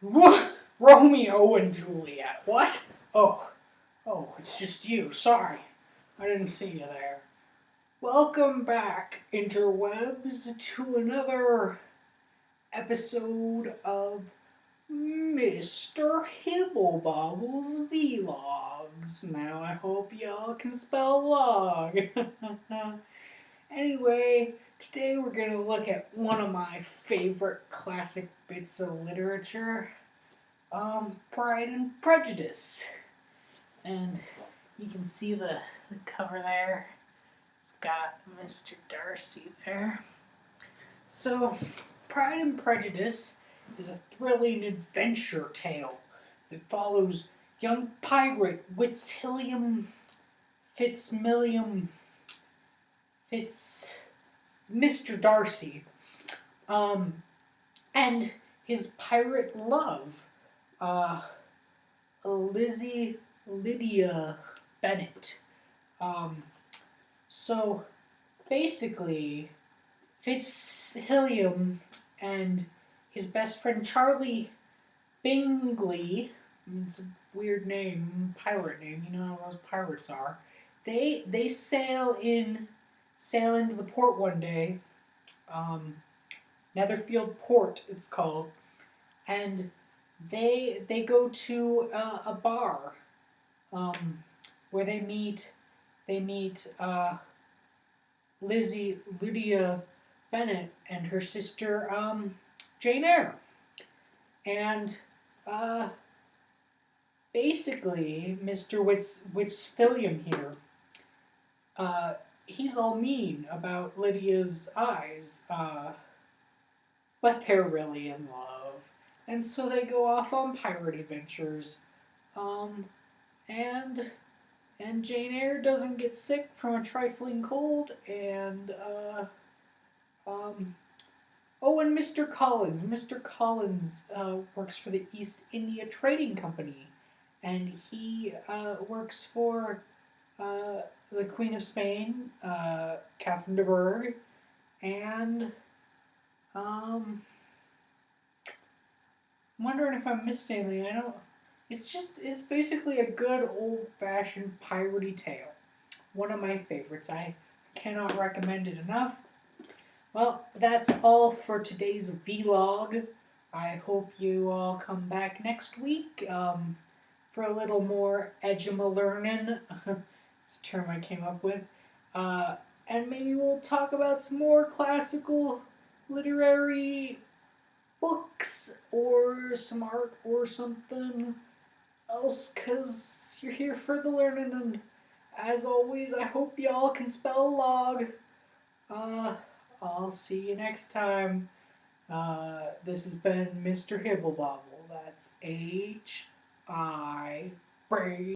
What? Romeo and Juliet. What? Oh, it's just you. Sorry. I didn't see you there. Welcome back, interwebs, to another episode of Mr. Hibble Bobble's Vlogs. Now, I hope y'all can spell log. Anyway, today we're going to look at one of my favorite classic bits of literature, Pride and Prejudice. And you can see the cover there. It's got Mr. Darcy there. So, Pride and Prejudice is a thrilling adventure tale that follows young pirate Mr. Darcy, and his pirate love, Lydia Bennet. So basically, Fitzwilliam and his best friend Charlie Bingley, it's a weird name, pirate name, you know how those pirates are. They sail into the port one day, Netherfield Port it's called, and they go to a bar, where they meet Lydia Bennet and her sister Jane Eyre, and basically Mr. Fitzwilliam here, he's all mean about Lydia's eyes, but they're really in love, and so they go off on pirate adventures, and Jane Eyre doesn't get sick from a trifling cold, and and Mr. Collins. Mr. Collins works for the East India Trading Company, and he works for the Queen of Spain, Catherine de Bourgh, and I'm wondering if I missed anything. I don't. It's basically a good old-fashioned piratey tale. One of my favorites. I cannot recommend it enough. Well, that's all for today's vlog. I hope you all come back next week for a little more edgema learning. It's a term I came up with. And maybe we'll talk about some more classical literary books or some art or something else, because you're here for the learning, and as always, I hope y'all can spell log. I'll see you next time. This has been Mr. Hibble Bobble. That's Hi.